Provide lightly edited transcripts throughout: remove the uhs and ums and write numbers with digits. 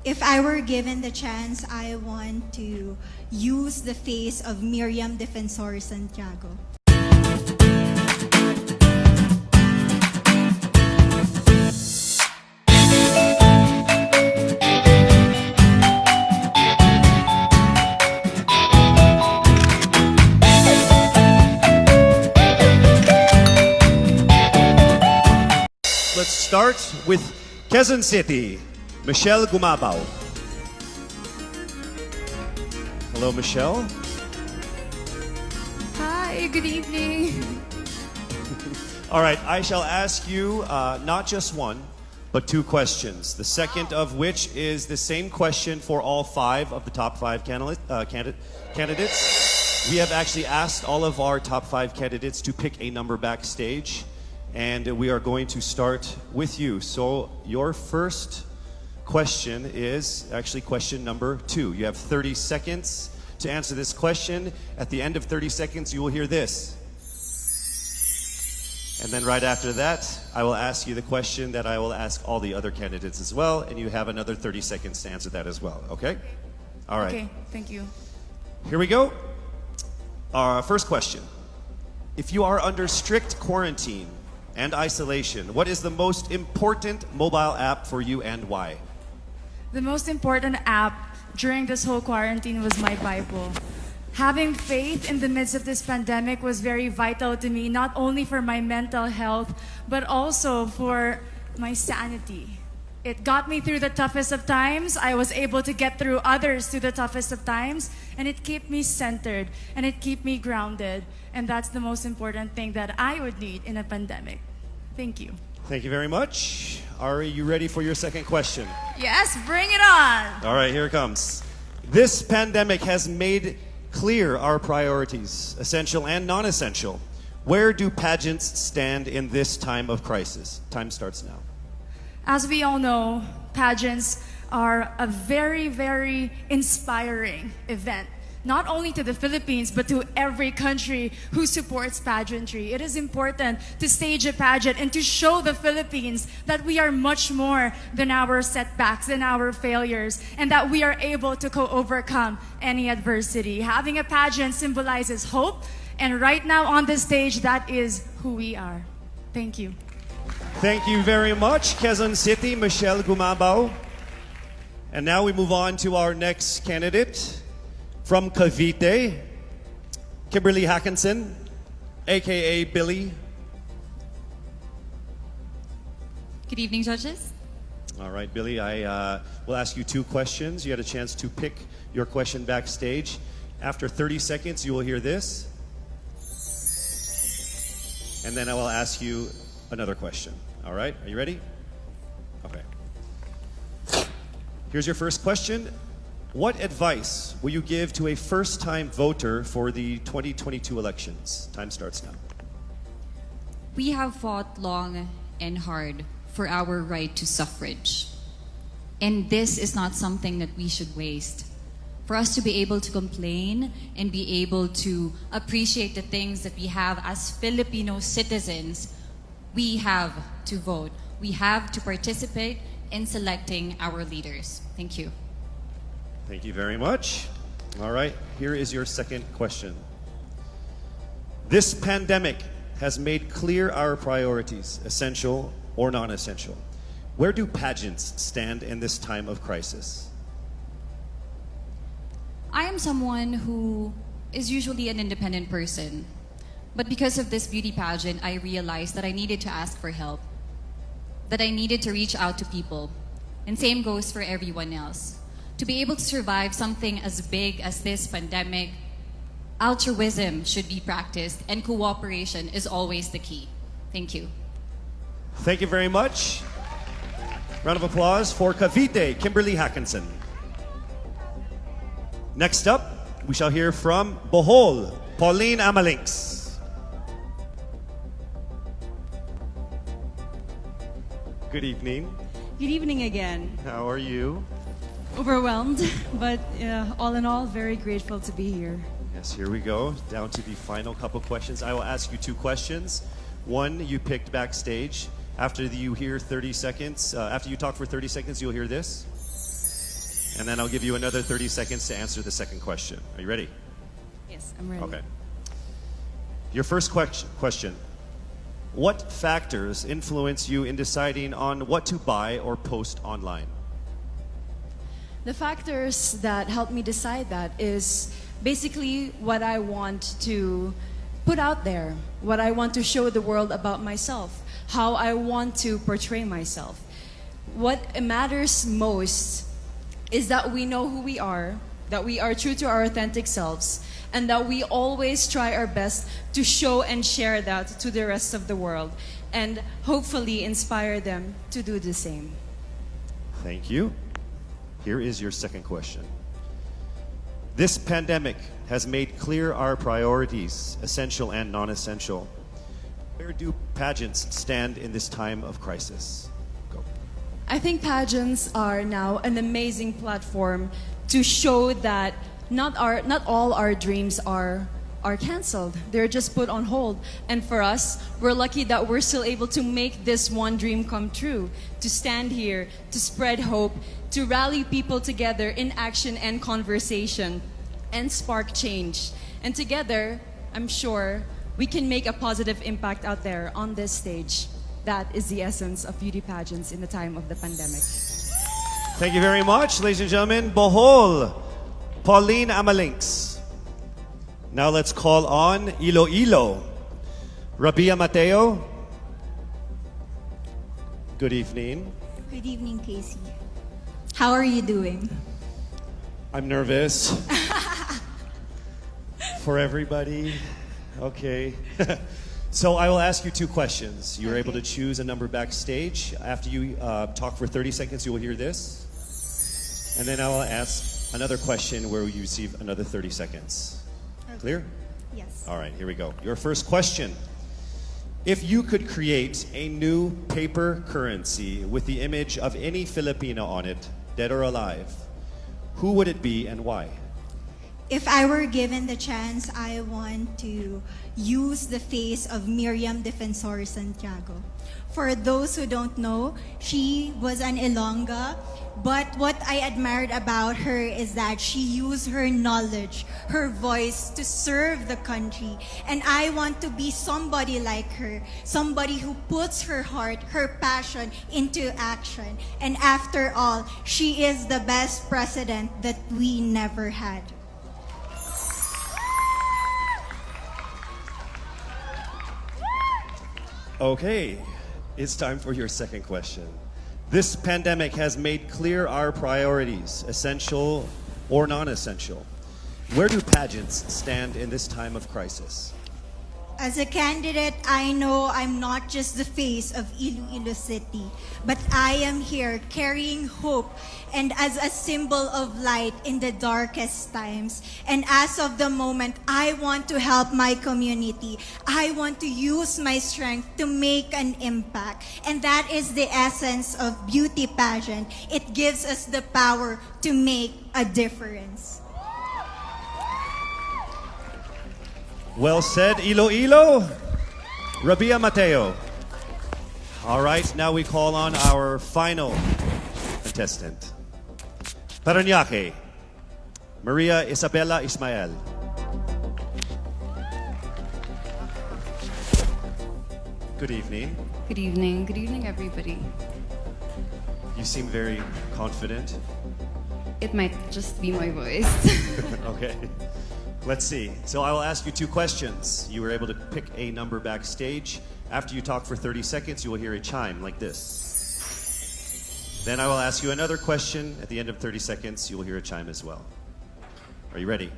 If I were given the chance, I want to use the face of Miriam Defensor Santiago. Let's start with Quezon City, Michelle Gumabaw. Hello, Michelle. Hi, good evening. All right, I shall ask you not just one, but two questions. The second of which is the same question for all five of the top five candidates. We have actually asked all of our top five candidates to pick a number backstage, and we are going to start with you. So your first question is actually question number 2. You have 30 seconds to answer this question. At the end of 30 seconds, you will hear this. And then right after that, I will ask you the question that I will ask all the other candidates as well, and you have another 30 seconds to answer that as well, okay? All right. Okay, thank you. Here we go. Our first question. If you are under strict quarantine and isolation, what is the most important mobile app for you and why? The most important app during this whole quarantine was my Bible. Having faith in the midst of this pandemic was very vital to me, not only for my mental health, but also for my sanity. It got me through the toughest of times. I was able to get through others through the toughest of times, and it kept me centered, and it kept me grounded. And that's the most important thing that I would need in a pandemic. Thank you. Thank you very much. Are you ready for your second question? Yes, bring it on. All right, here it comes. This pandemic has made clear our priorities, essential and non-essential. Where do pageants stand in this time of crisis? Time starts now. As we all know, pageants are a very, very inspiring event. Not only to the Philippines, but to every country who supports pageantry. It is important to stage a pageant and to show the Philippines that we are much more than our setbacks and our failures, and that we are able to overcome any adversity. Having a pageant symbolizes hope, and right now on the stage, that is who we are. Thank you. Thank you very much, Quezon City, Michelle Gumabaw. And now we move on to our next candidate. From Cavite, Kimberly Hackinson, aka Billy. Good evening, judges. All right, Billy, I will ask you two questions. You had a chance to pick your question backstage. After 30 seconds, you will hear this. And then I will ask you another question. All right, are you ready? Okay. Here's your first question. What advice will you give to a first-time voter for the 2022 elections? Time starts now. We have fought long and hard for our right to suffrage. And this is not something that we should waste. For us to be able to complain and be able to appreciate the things that we have as Filipino citizens, we have to vote. We have to participate in selecting our leaders. Thank you. Thank you very much. All right, here is your second question. This pandemic has made clear our priorities, essential or non-essential. Where do pageants stand in this time of crisis? I am someone who is usually an independent person. But because of this beauty pageant, I realized that I needed to ask for help, that I needed to reach out to people. And same goes for everyone else. To be able to survive something as big as this pandemic, altruism should be practiced, and cooperation is always the key. Thank you. Thank you very much. Round of applause for Cavite, Kimberly Hackinson. Next up, we shall hear from Bohol, Pauline Amalinks. Good evening. Good evening again. How are you? Overwhelmed, but all in all, very grateful to be here. Yes, here we go. Down to the final couple questions. I will ask you two questions. One you picked backstage. After you hear 30 seconds, after you talk for 30 seconds, you'll hear this. And then I'll give you another 30 seconds to answer the second question. Are you ready? Yes, I'm ready. Okay. Your first question. What factors influence you in deciding on what to buy or post online? The factors that help me decide that is basically what I want to put out there, what I want to show the world about myself, how I want to portray myself. What matters most is that we know who we are, that we are true to our authentic selves, and that we always try our best to show and share that to the rest of the world, and hopefully inspire them to do the same. Thank you. Here is your second question. This pandemic has made clear our priorities, essential and non-essential. Where do pageants stand in this time of crisis? Go. I think pageants are now an amazing platform to show that not all our dreams are canceled. They're just put on hold. And for us, we're lucky that we're still able to make this one dream come true, to stand here, to spread hope, to rally people together in action and conversation, and spark change. And together, I'm sure we can make a positive impact out there on this stage. That is the essence of beauty pageants in the time of the pandemic. Thank you very much, ladies and gentlemen. Bohol, Pauline Amalinks. Now let's call on Iloilo, Rabia Mateo. Good evening. Good evening, Casey. How are you doing? I'm nervous. For everybody. Okay. So I will ask you two questions. You're able to choose a number backstage. After you talk for 30 seconds, you will hear this. And then I will ask another question where you receive another 30 seconds. Okay. Clear? Yes. All right, here we go. Your first question. If you could create a new paper currency with the image of any Filipino on it, dead or alive, who would it be and why? If I were given the chance, I want to use the face of Miriam Defensor Santiago. For those who don't know, she was an Ilongga, but what I admired about her is that she used her knowledge, her voice to serve the country. And I want to be somebody like her, somebody who puts her heart, her passion into action. And after all, she is the best president that we never had. Okay, it's time for your second question. This pandemic has made clear our priorities, essential or non-essential. Where do pageants stand in this time of crisis? As a candidate, I know I'm not just the face of Iloilo City, but I am here carrying hope and as a symbol of light in the darkest times. And as of the moment, I want to help my community. I want to use my strength to make an impact. And that is the essence of beauty pageant. It gives us the power to make a difference. Well said, Iloilo. Rabia Mateo. All right, now we call on our final contestant. Parañaque, Maria Isabella Ismael. Good evening. Good evening. Good evening, everybody. You seem very confident. It might just be my voice. Okay. Let's see. So I will ask you two questions. You were able to pick a number backstage. After you talk for 30 seconds, you will hear a chime like this. Then I will ask you another question. At the end of 30 seconds, you will hear a chime as well. Are you ready?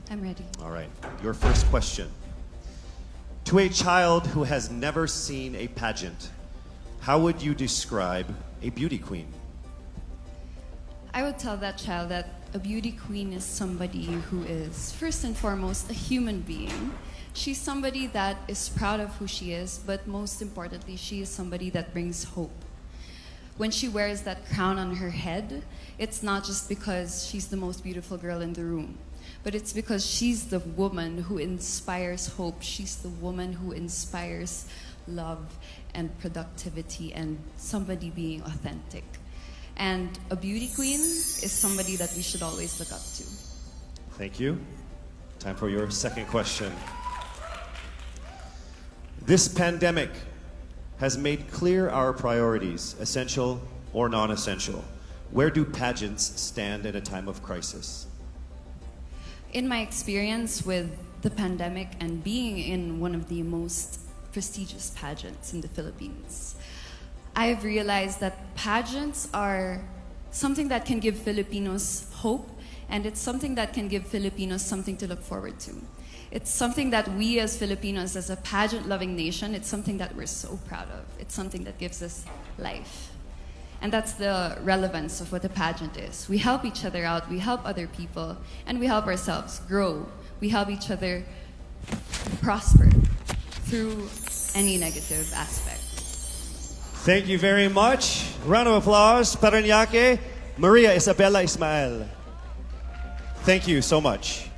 I'm ready. All right. Your first question. To a child who has never seen a pageant, how would you describe a beauty queen? I would tell that child that a beauty queen is somebody who is, first and foremost, a human being. She's somebody that is proud of who she is, but most importantly, she is somebody that brings hope. When she wears that crown on her head, it's not just because she's the most beautiful girl in the room, but it's because she's the woman who inspires hope. She's the woman who inspires love and productivity and somebody being authentic. And a beauty queen is somebody that we should always look up to. Thank you. Time for your second question. This pandemic has made clear our priorities, essential or non-essential. Where do pageants stand in a time of crisis? In my experience with the pandemic and being in one of the most prestigious pageants in the Philippines, I've realized that pageants are something that can give Filipinos hope, and it's something that can give Filipinos something to look forward to. It's something that we as Filipinos, as a pageant-loving nation, it's something that we're so proud of. It's something that gives us life. And that's the relevance of what a pageant is. We help each other out, we help other people, and we help ourselves grow. We help each other prosper through any negative aspect. Thank you very much. Round of applause. Paranaque, Maria Isabella Ismael. Thank you so much.